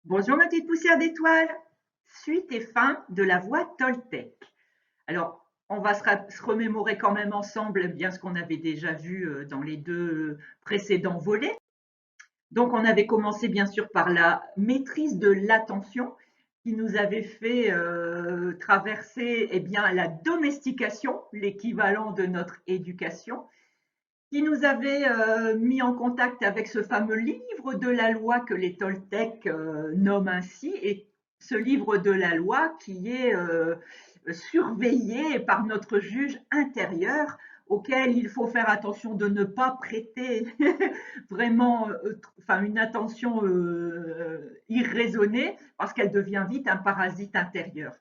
Bonjour ma petite poussière d'étoiles. Suite et fin de la voie Toltec. Alors, on va se remémorer quand même ensemble bien ce qu'on avait déjà vu dans les deux précédents volets. Donc, on avait commencé bien sûr par la maîtrise de l'attention qui nous avait fait traverser bien, la domestication, l'équivalent de notre éducation, qui nous avait mis en contact avec ce fameux livre de la loi que les Toltecs nomment ainsi, et ce livre de la loi qui est surveillé par notre juge intérieur, auquel il faut faire attention de ne pas prêter vraiment enfin, une attention irraisonnée, parce qu'elle devient vite un parasite intérieur.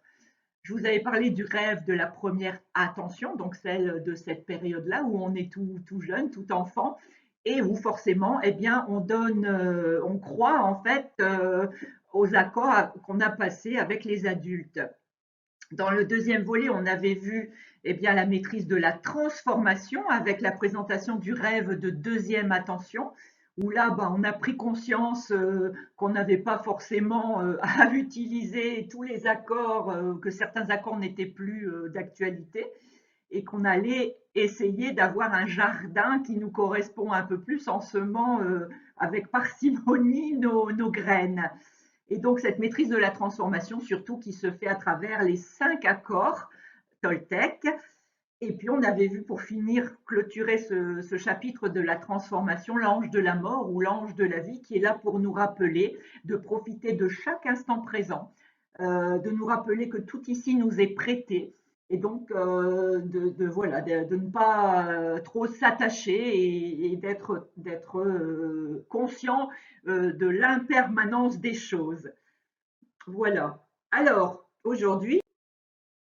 Je vous avais parlé du rêve de la première attention, donc celle de cette période-là où on est tout jeune, tout enfant, et où forcément, eh bien, on croit en fait aux accords qu'on a passés avec les adultes. Dans le deuxième volet, on avait vu eh bien, la maîtrise de la transformation avec la présentation du rêve de deuxième attention, où là, on a pris conscience qu'on n'avait pas forcément à utiliser tous les accords, que certains accords n'étaient plus d'actualité, et qu'on allait essayer d'avoir un jardin qui nous correspond un peu plus en semant avec parcimonie nos graines. Et donc cette maîtrise de la transformation, surtout qui se fait à travers les 5 accords Toltec. Et puis on avait vu, pour finir, clôturer ce chapitre de la transformation, l'ange de la mort ou l'ange de la vie, qui est là pour nous rappeler de profiter de chaque instant présent, de nous rappeler que tout ici nous est prêté, et donc voilà, de ne pas trop s'attacher, et d'être conscient de l'impermanence des choses. Voilà. Alors, aujourd'hui,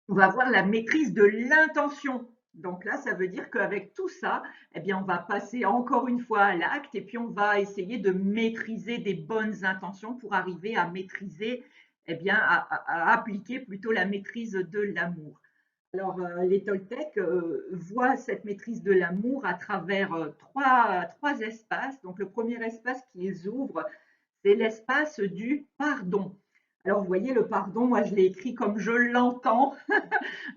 on va voir la maîtrise de l'intention. Donc là, ça veut dire qu'avec tout ça, eh bien, on va passer encore une fois à l'acte, et puis on va essayer de maîtriser des bonnes intentions pour arriver à maîtriser, eh bien, à appliquer plutôt la maîtrise de l'amour. Alors, les Toltecs voient cette maîtrise de l'amour à travers trois espaces. Donc, le premier espace qu'ils ouvrent, c'est l'espace du pardon. Alors, vous voyez, le pardon, moi, je l'ai écrit comme je l'entends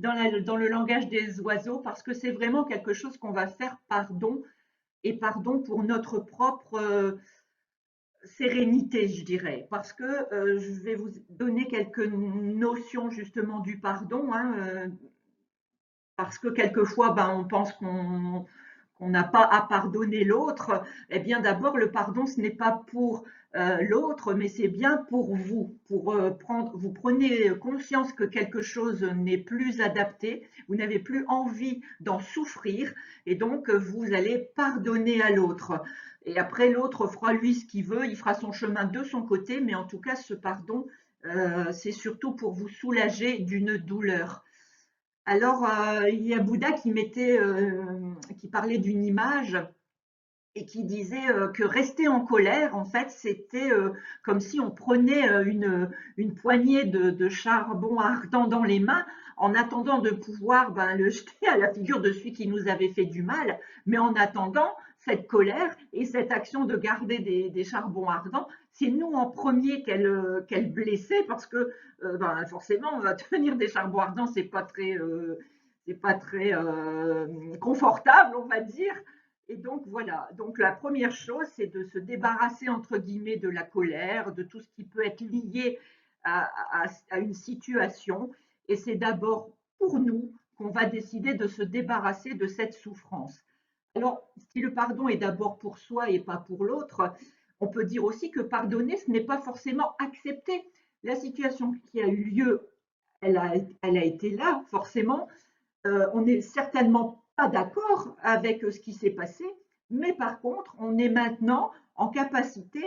dans le langage des oiseaux, parce que c'est vraiment quelque chose qu'on va faire pardon, et pardon pour notre propre sérénité, je dirais. Parce que je vais vous donner quelques notions justement du pardon, hein, parce que quelquefois, on pense qu'on n'a pas à pardonner l'autre. Eh bien, d'abord, le pardon, ce n'est pas pour l'autre, mais c'est bien pour vous. Vous prenez conscience que quelque chose n'est plus adapté, vous n'avez plus envie d'en souffrir, et donc vous allez pardonner à l'autre. Et après, l'autre fera lui ce qu'il veut, il fera son chemin de son côté, mais en tout cas, ce pardon, c'est surtout pour vous soulager d'une douleur. Alors, il y a Bouddha qui parlait d'une image, et qui disait que rester en colère, en fait, c'était comme si on prenait une poignée de charbon ardent dans les mains, en attendant de pouvoir le jeter à la figure de celui qui nous avait fait du mal. Mais en attendant, cette colère et cette action de garder des charbons ardents, c'est nous en premier qu'elle blessait, parce que forcément, tenir des charbons ardents, c'est pas très confortable, on va dire. Et donc voilà, donc la première chose, c'est de se débarrasser entre guillemets de la colère, de tout ce qui peut être lié à une situation. Et c'est d'abord pour nous qu'on va décider de se débarrasser de cette souffrance. Alors, si le pardon est d'abord pour soi et pas pour l'autre, on peut dire aussi que pardonner, ce n'est pas forcément accepter. La situation qui a eu lieu, elle a été là, forcément. On n'est certainement pas d'accord avec ce qui s'est passé, mais par contre, on est maintenant en capacité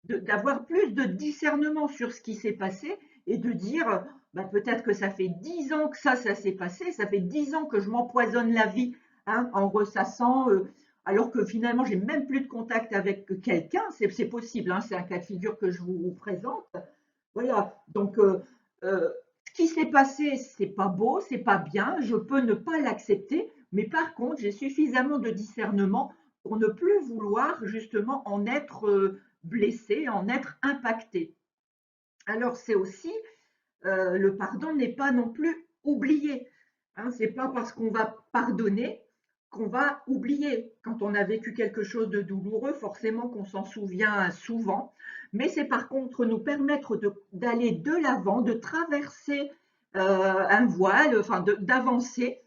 d'avoir plus de discernement sur ce qui s'est passé, et de dire peut-être que ça fait 10 ans que ça s'est passé, ça fait 10 ans que je m'empoisonne la vie, hein, en ressassant, alors que finalement j'ai même plus de contact avec quelqu'un. C'est possible, hein, c'est un cas de figure que je vous présente. Voilà, donc ce qui s'est passé, c'est pas beau, c'est pas bien, je peux ne pas l'accepter, mais par contre, j'ai suffisamment de discernement pour ne plus vouloir justement en être blessé, en être impacté. Alors c'est aussi, le pardon n'est pas non plus oublié. Hein, c'est pas parce qu'on va pardonner qu'on va oublier. Quand on a vécu quelque chose de douloureux, forcément qu'on s'en souvient souvent, mais c'est par contre nous permettre d'aller de l'avant, de traverser un voile, enfin d'avancer.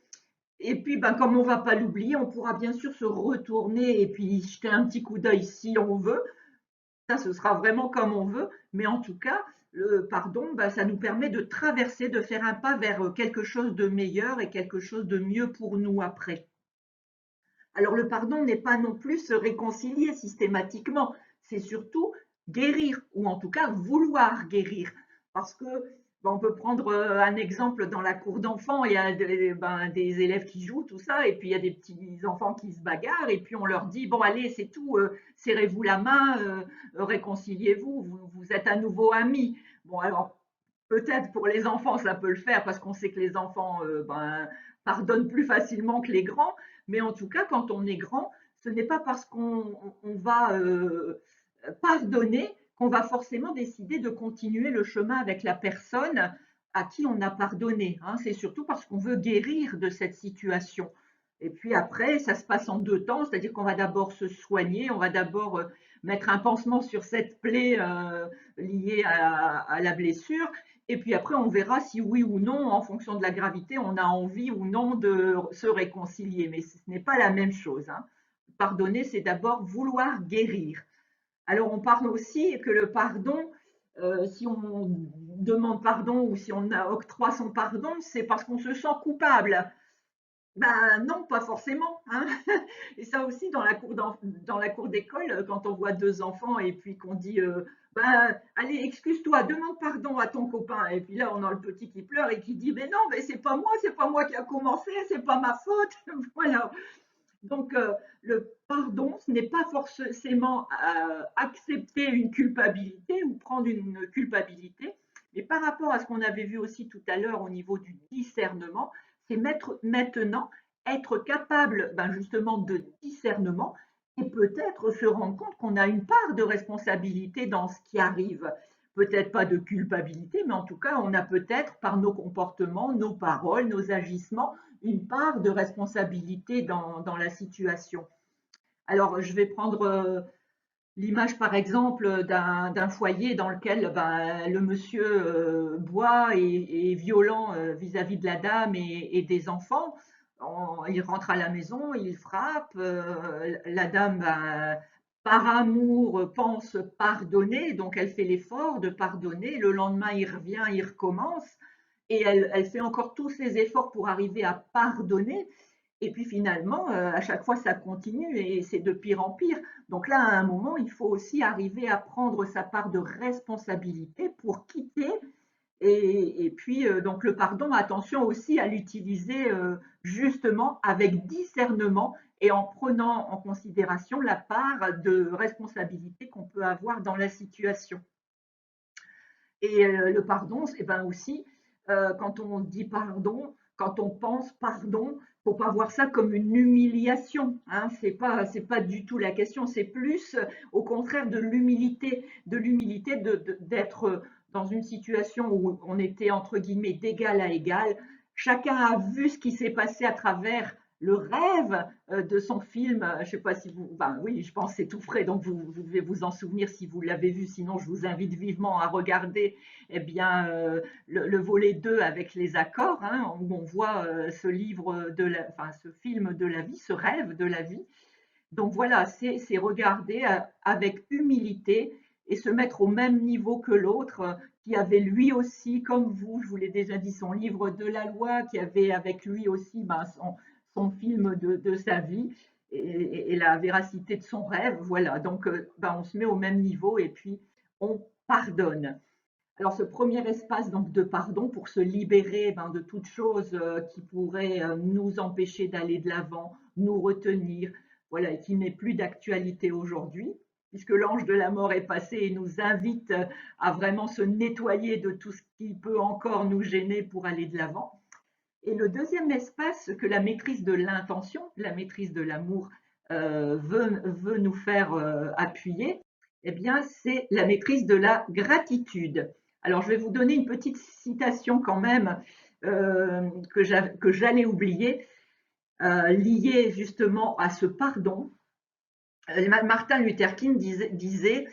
Et puis, ben, comme on ne va pas l'oublier, on pourra bien sûr se retourner et puis jeter un petit coup d'œil si on veut. Ça, ce sera vraiment comme on veut, mais en tout cas, le pardon, bah, ça nous permet de traverser, de faire un pas vers quelque chose de meilleur et quelque chose de mieux pour nous après. Alors le pardon n'est pas non plus se réconcilier systématiquement, c'est surtout guérir, ou en tout cas vouloir guérir. Parce que ben, on peut prendre un exemple dans la cour d'enfants, il y a des élèves qui jouent, tout ça, et puis il y a des petits enfants qui se bagarrent, et puis on leur dit, bon allez, c'est tout, serrez-vous la main, réconciliez-vous, vous êtes à nouveau amis. Bon alors, peut-être pour les enfants, ça peut le faire, parce qu'on sait que les enfants pardonnent plus facilement que les grands, mais en tout cas, quand on est grand, ce n'est pas parce qu'on va pardonner qu'on va forcément décider de continuer le chemin avec la personne à qui on a pardonné. Hein. C'est surtout parce qu'on veut guérir de cette situation. Et puis après, ça se passe en deux temps, c'est-à-dire qu'on va d'abord se soigner, on va d'abord mettre un pansement sur cette plaie liée à la blessure, et puis après, on verra si oui ou non, en fonction de la gravité, on a envie ou non de se réconcilier. Mais ce n'est pas la même chose. Hein. Pardonner, c'est d'abord vouloir guérir. Alors, on parle aussi que le pardon, si on demande pardon ou si on octroie son pardon, c'est parce qu'on se sent coupable. Ben non, pas forcément. Hein. Et ça aussi, dans la cour d'école, quand on voit deux enfants et puis qu'on dit ben, allez, excuse-toi, demande pardon à ton copain. Et puis là, on a le petit qui pleure et qui dit mais non, mais c'est pas moi qui a commencé, c'est pas ma faute. Voilà. Donc, le pardon, ce n'est pas forcément accepter une culpabilité ou prendre une culpabilité, mais par rapport à ce qu'on avait vu aussi tout à l'heure au niveau du discernement, c'est maintenant être capable ben, justement de discernement et peut-être se rendre compte qu'on a une part de responsabilité dans ce qui arrive. Peut-être pas de culpabilité, mais en tout cas, on a peut-être par nos comportements, nos paroles, nos agissements, une part de responsabilité dans la situation. Alors, je vais prendre l'image, par exemple, d'un foyer dans lequel ben, le monsieur boit et est violent vis-à-vis de la dame et des enfants. Il rentre à la maison, il frappe, la dame, ben, par amour, pense pardonner, donc elle fait l'effort de pardonner. Le lendemain, il revient, il recommence, et elle fait encore tous ses efforts pour arriver à pardonner. Et puis finalement, à chaque fois, ça continue et c'est de pire en pire. Donc là, à un moment, il faut aussi arriver à prendre sa part de responsabilité pour quitter. Et puis, donc le pardon, attention aussi à l'utiliser justement avec discernement et en prenant en considération la part de responsabilité qu'on peut avoir dans la situation. Et le pardon, c'est ben aussi, quand on dit pardon, quand on pense pardon, faut pas voir ça comme une humiliation. Hein. C'est pas du tout la question. C'est plus, au contraire, de l'humilité d'être dans une situation où on était entre guillemets d'égal à égal. Chacun a vu ce qui s'est passé à travers le rêve de son film. Je ne sais pas si vous, ben oui, je pense que c'est tout frais, donc vous devez vous en souvenir si vous l'avez vu. Sinon, je vous invite vivement à regarder, eh bien, le volet 2 avec les accords, hein, où on voit ce livre enfin, ce film de la vie, ce rêve de la vie. Donc voilà, c'est regarder avec humilité et se mettre au même niveau que l'autre, qui avait lui aussi, comme vous, je vous l'ai déjà dit, son livre de la loi, qui avait avec lui aussi ben, son film de sa vie et la véracité de son rêve. Voilà, donc ben, on se met au même niveau et puis on pardonne. Alors ce premier espace donc de pardon pour se libérer ben, de toute chose qui pourrait nous empêcher d'aller de l'avant, nous retenir, voilà, et qui n'est plus d'actualité aujourd'hui, puisque l'ange de la mort est passé et nous invite à vraiment se nettoyer de tout ce qui peut encore nous gêner pour aller de l'avant. Et le deuxième espace que la maîtrise de l'intention, la maîtrise de l'amour veut nous faire appuyer, eh bien, c'est la maîtrise de la gratitude. Alors, je vais vous donner une petite citation quand même que j'allais oublier, liée justement à ce pardon. Martin Luther King disait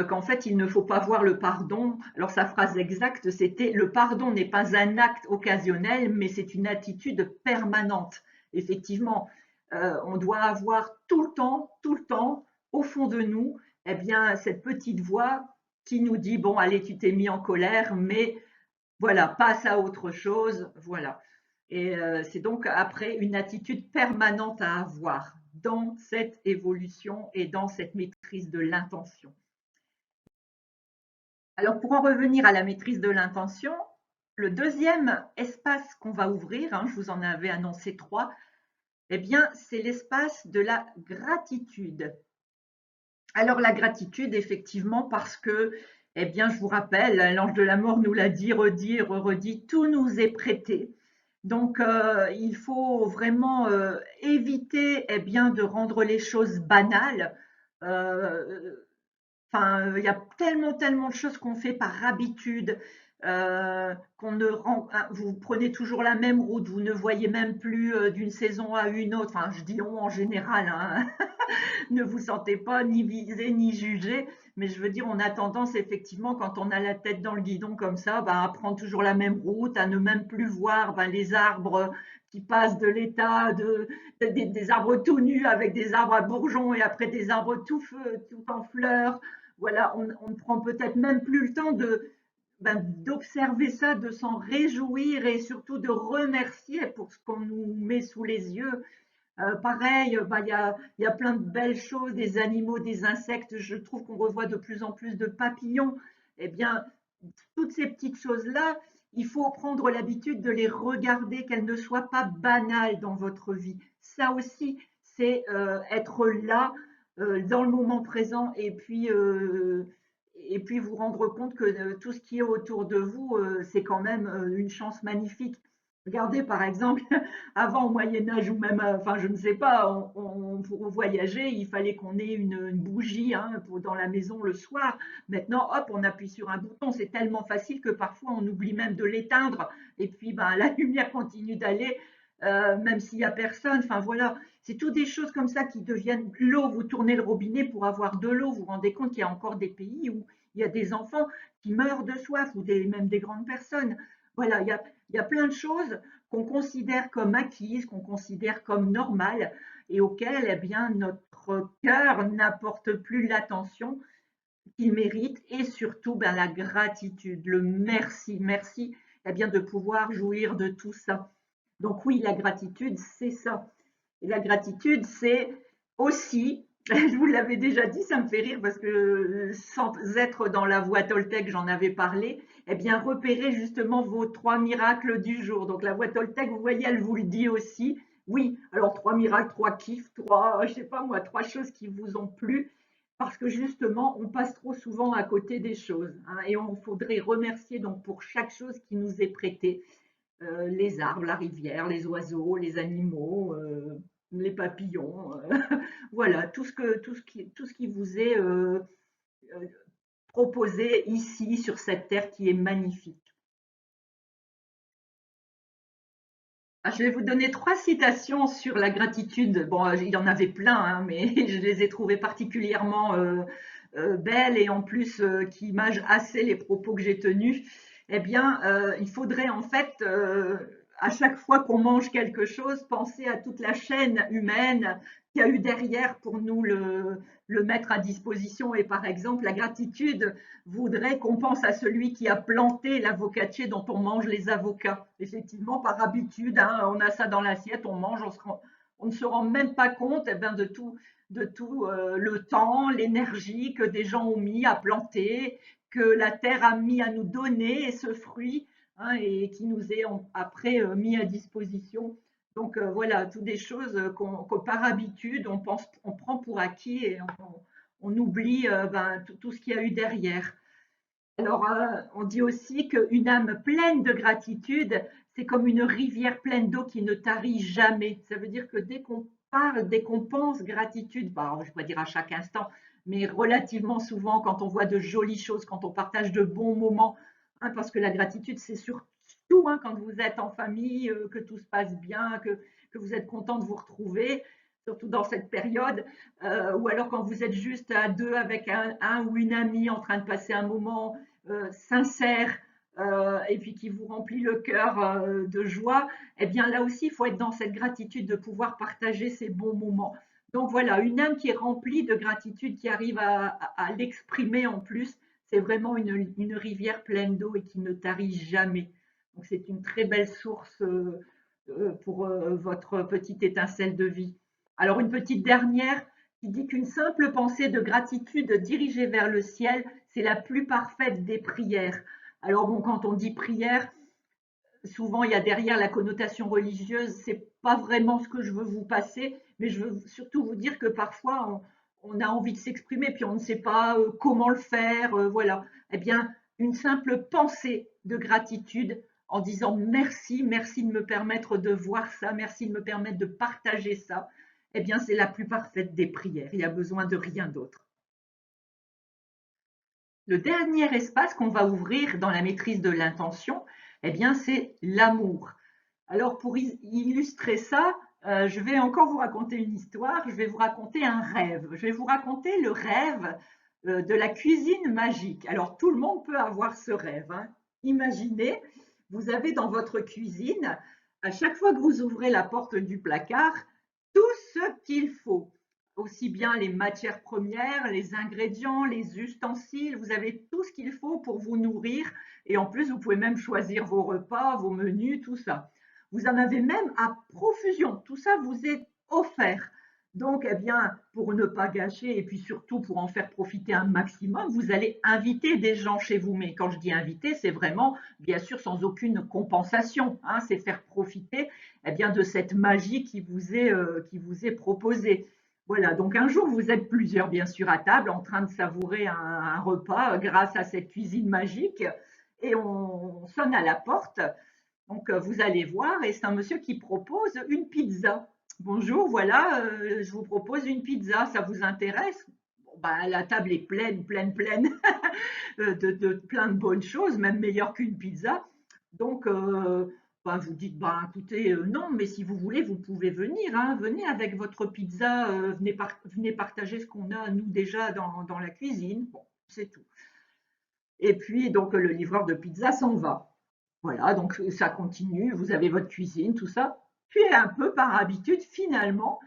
qu'en fait, il ne faut pas voir le pardon. Alors, sa phrase exacte, c'était: le pardon n'est pas un acte occasionnel, mais c'est une attitude permanente. Effectivement, on doit avoir tout le temps, au fond de nous, eh bien, cette petite voix qui nous dit: bon, allez, tu t'es mis en colère, mais voilà, passe à autre chose. Voilà. Et c'est donc après une attitude permanente à avoir dans cette évolution et dans cette maîtrise de l'intention. Alors pour en revenir à la maîtrise de l'intention, le deuxième espace qu'on va ouvrir, je vous en avais annoncé 3, eh bien c'est l'espace de la gratitude. Alors la gratitude, effectivement, parce que, eh bien, je vous rappelle, l'ange de la mort nous l'a dit, redit, redit, tout nous est prêté. Donc, il faut vraiment éviter, eh bien, de rendre les choses banales. Euh, Enfin, il y a tellement, tellement de choses qu'on fait par habitude, qu'on ne rend, vous prenez toujours la même route, vous ne voyez même plus d'une saison à une autre. Enfin, je dis on en général, hein. Ne vous sentez pas ni visé ni jugé, mais je veux dire, on a tendance effectivement, quand on a la tête dans le guidon comme ça, à prendre toujours la même route, à ne même plus voir les arbres qui passent de l'état des arbres tout nus avec des arbres à bourgeons et après des arbres tout feu, tout en fleurs. Voilà, on ne prend peut-être même plus le temps d'observer ça, de s'en réjouir et surtout de remercier pour ce qu'on nous met sous les yeux. Pareil, il y a plein de belles choses, des animaux, des insectes. Je trouve qu'on revoit de plus en plus de papillons. Eh bien, toutes ces petites choses-là, il faut prendre l'habitude de les regarder, qu'elles ne soient pas banales dans votre vie. Ça aussi, c'est être là, dans le moment présent, et puis vous rendre compte que tout ce qui est autour de vous, c'est quand même une chance magnifique. Regardez, par exemple, avant au Moyen Âge ou même, enfin je ne sais pas, pour voyager, il fallait qu'on ait une bougie dans la maison le soir. Maintenant, hop, on appuie sur un bouton, c'est tellement facile que parfois on oublie même de l'éteindre. Et puis, la lumière continue d'aller, même s'il n'y a personne. Enfin voilà, c'est tout des choses comme ça qui deviennent l'eau. Vous tournez le robinet pour avoir de l'eau. Vous vous rendez compte qu'il y a encore des pays où il y a des enfants qui meurent de soif ou même des grandes personnes. Voilà, il y a plein de choses qu'on considère comme acquises, qu'on considère comme normales et auxquelles, eh bien, notre cœur n'apporte plus l'attention qu'il mérite et surtout la gratitude, le merci, merci, eh bien, de pouvoir jouir de tout ça. Donc oui, la gratitude, c'est ça. Et la gratitude, c'est aussi, je vous l'avais déjà dit, ça me fait rire parce que sans être dans la voie Toltec, j'en avais parlé, eh bien, repérez justement vos 3 miracles du jour. Donc la voie Toltec, vous voyez, elle vous le dit aussi. Oui, alors 3 miracles, 3 kiffs, je sais pas moi, 3 choses qui vous ont plu, parce que justement, on passe trop souvent à côté des choses, et on faudrait remercier donc pour chaque chose qui nous est prêtée. Les arbres, la rivière, les oiseaux, les animaux, les papillons, voilà, tout ce qui vous est euh, proposé ici sur cette terre qui est magnifique. Je vais vous donner 3 citations sur la gratitude. Bon, il y en avait plein, mais je les ai trouvées particulièrement belles et en plus qui imagent assez les propos que j'ai tenus. Eh bien, il faudrait en fait, à chaque fois qu'on mange quelque chose, penser à toute la chaîne humaine qu'il y a eu derrière pour nous le mettre à disposition. Et par exemple, la gratitude voudrait qu'on pense à celui qui a planté l'avocatier dont on mange les avocats. Effectivement, par habitude, on a ça dans l'assiette, on mange, on ne se rend même pas compte de tout le temps, l'énergie que des gens ont mis à planter, que la terre a mis à nous donner ce fruit, et qui nous est après mis à disposition. Donc voilà, toutes des choses que par habitude on prend pour acquis et on oublie tout ce qu'il y a eu derrière. Alors, on dit aussi qu'une âme pleine de gratitude, c'est comme une rivière pleine d'eau qui ne tarit jamais. Ça veut dire que dès qu'on parle, dès qu'on pense gratitude, je ne vais pas dire à chaque instant, mais relativement souvent, quand on voit de jolies choses, quand on partage de bons moments, hein, parce que la gratitude, c'est surtout hein, quand vous êtes en famille, que tout se passe bien, que vous êtes content de vous retrouver, surtout dans cette période, ou alors quand vous êtes juste à deux avec un ou une amie en train de passer un moment sincère et puis qui vous remplit le cœur de joie, eh bien là aussi, il faut être dans cette gratitude de pouvoir partager ces bons moments. Donc voilà, une âme qui est remplie de gratitude, qui arrive à l'exprimer en plus, c'est vraiment une rivière pleine d'eau et qui ne tarit jamais. Donc c'est une très belle source pour votre petite étincelle de vie. Alors une petite dernière qui dit qu'une simple pensée de gratitude dirigée vers le ciel, c'est la plus parfaite des prières. Alors bon, quand on dit prière, souvent il y a derrière la connotation religieuse, c'est pas vraiment ce que je veux vous passer, mais je veux surtout vous dire que parfois on a envie de s'exprimer puis on ne sait pas comment le faire, voilà. Eh bien, une simple pensée de gratitude en disant merci, merci de me permettre de voir ça, merci de me permettre de partager ça, eh bien c'est la plus parfaite des prières. Il y a besoin de rien d'autre. Le dernier espace qu'on va ouvrir dans la maîtrise de l'intention, eh bien, c'est l'amour. Alors, pour illustrer ça, je vais encore vous raconter une histoire. Je vais vous raconter un rêve. Je vais vous raconter le rêve de la cuisine magique. Alors, tout le monde peut avoir ce rêve, hein. Imaginez, vous avez dans votre cuisine, à chaque fois que vous ouvrez la porte du placard, tout ce qu'il faut, aussi bien les matières premières, les ingrédients, les ustensiles, vous avez tout ce qu'il faut pour vous nourrir et en plus vous pouvez même choisir vos repas, vos menus, tout ça. Vous en avez même à profusion, tout ça vous est offert. Donc, eh bien, pour ne pas gâcher et puis surtout pour en faire profiter un maximum, vous allez inviter des gens chez vous. Mais quand je dis inviter, c'est vraiment, bien sûr, sans aucune compensation, hein, c'est faire profiter eh bien, de cette magie qui vous est proposée. Voilà, donc un jour, vous êtes plusieurs, bien sûr, à table, en train de savourer un repas grâce à cette cuisine magique, et on sonne à la porte. Donc, vous allez voir, et c'est un monsieur qui propose une pizza. Bonjour, voilà, je vous propose une pizza, ça vous intéresse? Bon, bah, la table est pleine, pleine, pleine de plein de bonnes choses, même meilleures qu'une pizza. Donc, bah, vous dites, bah, écoutez, non, mais si vous voulez, vous pouvez venir, hein, venez avec votre pizza, venez partager ce qu'on a, nous, déjà dans la cuisine. Bon, c'est tout. Et puis, donc, le livreur de pizza s'en va. Voilà, donc ça continue, vous avez votre cuisine, tout ça. Puis, un peu par habitude, finalement,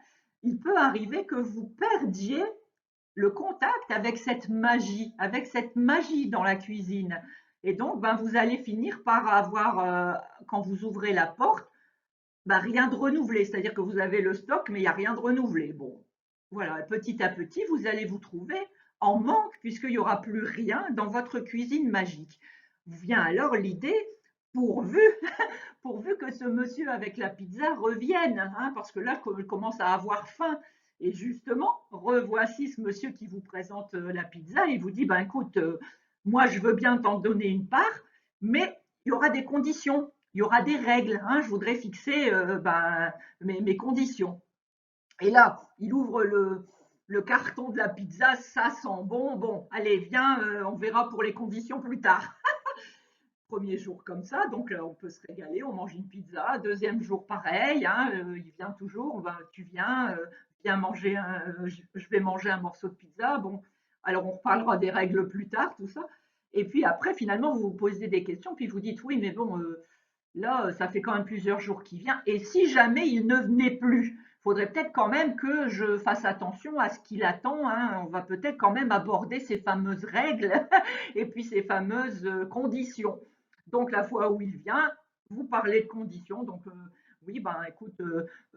il peut arriver que vous perdiez le contact avec cette magie dans la cuisine. Et donc, ben, vous allez finir par avoir, quand vous ouvrez la porte, ben, rien de renouvelé. C'est-à-dire que vous avez le stock, mais il n'y a rien de renouvelé. Bon, voilà, petit à petit, vous allez vous trouver en manque puisqu'il n'y aura plus rien dans votre cuisine magique. Vient alors l'idée, pourvu, pourvu que ce monsieur avec la pizza revienne, hein, parce que là, je commence à avoir faim. Et justement, revoici ce monsieur qui vous présente la pizza. Il vous dit, ben écoute, moi je veux bien t'en donner une part, mais il y aura des conditions, il y aura des règles. Hein, je voudrais fixer ben, mes conditions. Et là, il ouvre le carton de la pizza, ça sent bon. Bon, allez, viens, on verra pour les conditions plus tard. Premier jour comme ça, donc on peut se régaler, on mange une pizza. Deuxième jour, pareil, hein, il vient toujours, ben, tu viens, viens manger, je vais manger un morceau de pizza. Bon, alors on reparlera des règles plus tard, tout ça. Et puis après, finalement, vous vous posez des questions, puis vous dites oui, mais bon, là, ça fait quand même plusieurs jours qu'il vient. Et si jamais il ne venait plus, il faudrait peut-être quand même que je fasse attention à ce qu'il attend, hein. On va peut-être quand même aborder ces fameuses règles et puis ces fameuses conditions. Donc la fois où il vient, vous parlez de conditions. Donc oui, ben écoute,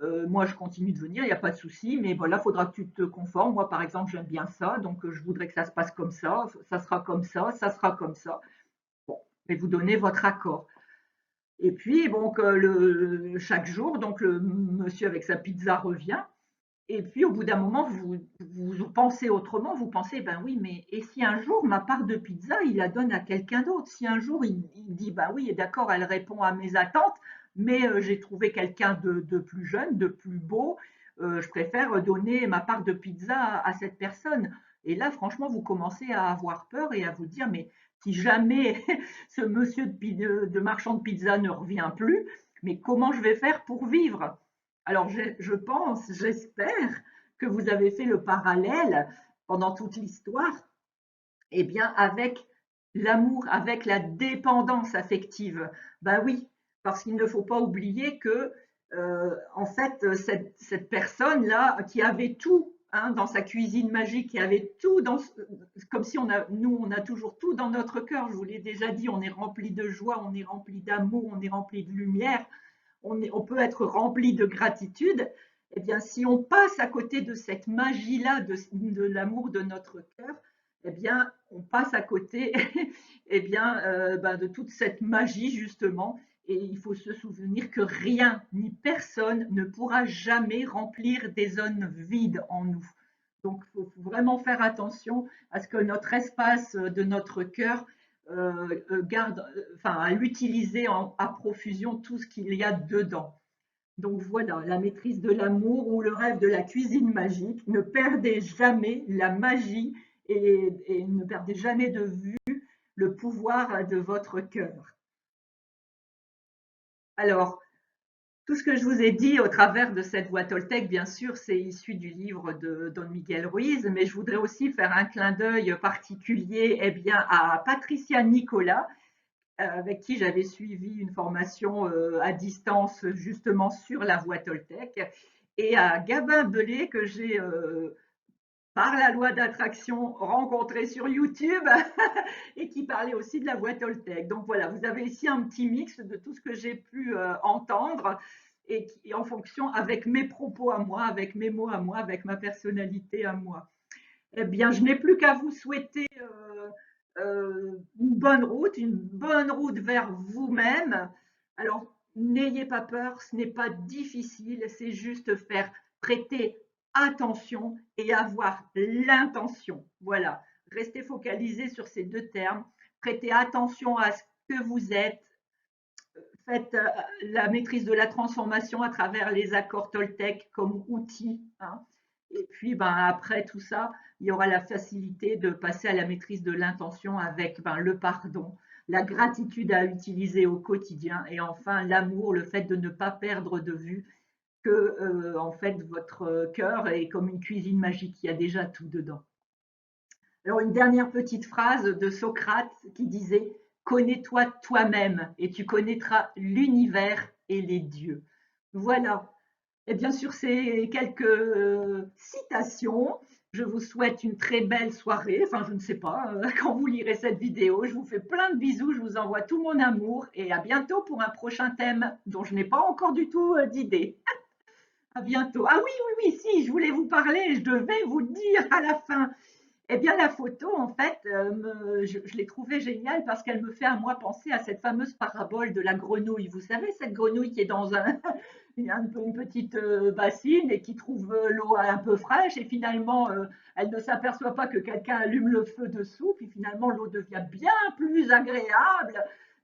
moi je continue de venir, il n'y a pas de souci, mais voilà, il faudra que tu te conformes. Moi par exemple, j'aime bien ça, donc je voudrais que ça se passe comme ça sera comme ça sera comme ça. Bon, et vous donnez votre accord. Et puis donc chaque jour, donc le monsieur avec sa pizza revient. Et puis au bout d'un moment, vous pensez autrement, vous pensez, ben oui, mais et si un jour ma part de pizza, il la donne à quelqu'un d'autre? Si un jour il dit, ben oui, d'accord, elle répond à mes attentes, mais j'ai trouvé quelqu'un de plus jeune, de plus beau, je préfère donner ma part de pizza à cette personne. Et là, franchement, vous commencez à avoir peur et à vous dire, mais si jamais ce monsieur de marchand de pizza ne revient plus, mais comment je vais faire pour vivre? Alors je pense, j'espère que vous avez fait le parallèle pendant toute l'histoire, eh bien avec l'amour, avec la dépendance affective. Ben oui, parce qu'il ne faut pas oublier que en fait cette personne-là qui avait tout, hein, dans sa cuisine magique, qui avait tout comme si nous on a toujours tout dans notre cœur. Je vous l'ai déjà dit, on est rempli de joie, on est rempli d'amour, on est rempli de lumière, on peut être rempli de gratitude. Eh bien, si on passe à côté de cette magie-là, de l'amour de notre cœur, eh bien, on passe à côté eh bien, de toute cette magie, justement. Et il faut se souvenir que rien ni personne ne pourra jamais remplir des zones vides en nous. Donc, il faut vraiment faire attention à ce que notre espace de notre cœur garde, enfin, à l'utiliser à profusion tout ce qu'il y a dedans. Donc voilà, la maîtrise de l'amour ou le rêve de la cuisine magique. Ne perdez jamais la magie et ne perdez jamais de vue le pouvoir de votre cœur. Alors, tout ce que je vous ai dit au travers de cette voix toltèque, bien sûr, c'est issu du livre de Don Miguel Ruiz, mais je voudrais aussi faire un clin d'œil particulier bien, à Patricia Nicolas, avec qui j'avais suivi une formation à distance justement sur la voix toltèque, et à Gabin Belé que j'ai par la loi d'attraction rencontré sur YouTube et qui parlait aussi de la voix toltèque. Donc voilà, vous avez ici un petit mix de tout ce que j'ai pu entendre et qui, en fonction avec mes propos à moi, avec mes mots à moi, avec ma personnalité à moi. Eh bien, je n'ai plus qu'à vous souhaiter une bonne route vers vous-même. Alors, n'ayez pas peur, ce n'est pas difficile, c'est juste faire prêter attention et avoir l'intention. Voilà, restez focalisé sur ces deux termes. Prêtez attention à ce que vous êtes. Faites la maîtrise de la transformation à travers les accords Toltec comme outil, hein. Et puis, après tout ça, il y aura la facilité de passer à la maîtrise de l'intention avec le pardon, la gratitude à utiliser au quotidien et enfin l'amour, le fait de ne pas perdre de vue que en fait votre cœur est comme une cuisine magique, il y a déjà tout dedans. Alors une dernière petite phrase de Socrate qui disait: connais-toi toi-même et tu connaîtras l'univers et les dieux. Voilà. Et bien sûr, ces quelques citations. Je vous souhaite une très belle soirée. Enfin, je ne sais pas, quand vous lirez cette vidéo. Je vous fais plein de bisous. Je vous envoie tout mon amour et à bientôt pour un prochain thème dont je n'ai pas encore du tout d'idée. À bientôt. Ah oui, oui, oui, si, je voulais vous parler. Je devais vous le dire à la fin. Eh bien, la photo, en fait, je l'ai trouvée géniale parce qu'elle me fait à moi penser à cette fameuse parabole de la grenouille. Vous savez, cette grenouille qui est dans une petite bassine et qui trouve l'eau un peu fraîche et finalement, elle ne s'aperçoit pas que quelqu'un allume le feu dessous, puis finalement, l'eau devient bien plus agréable.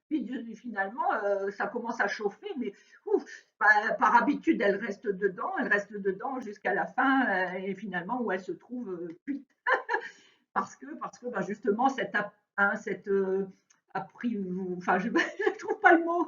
Puis finalement, ça commence à chauffer, mais ouf, par habitude, elle reste dedans jusqu'à la fin et finalement où elle se trouve cuite parce que justement, cette enfin, je ne trouve pas le mot,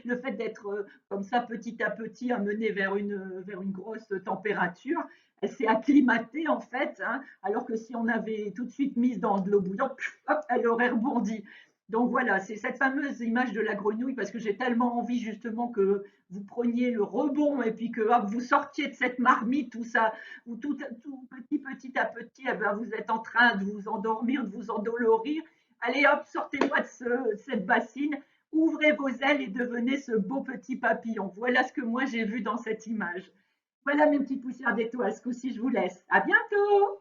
le fait d'être comme ça petit à petit amené vers une grosse température, elle s'est acclimatée en fait, hein, alors que si on avait tout de suite mise dans de l'eau bouillante, hop, elle aurait rebondi. Donc voilà, c'est cette fameuse image de la grenouille parce que j'ai tellement envie justement que vous preniez le rebond et puis que hop, vous sortiez de cette marmite, tout ça, où petit à petit, eh ben, vous êtes en train de vous endormir, de vous endolorir. Allez hop, sortez-moi de cette bassine, ouvrez vos ailes et devenez ce beau petit papillon. Voilà ce que moi j'ai vu dans cette image. Voilà mes petites poussières d'étoiles, ce coup-ci je vous laisse. À bientôt!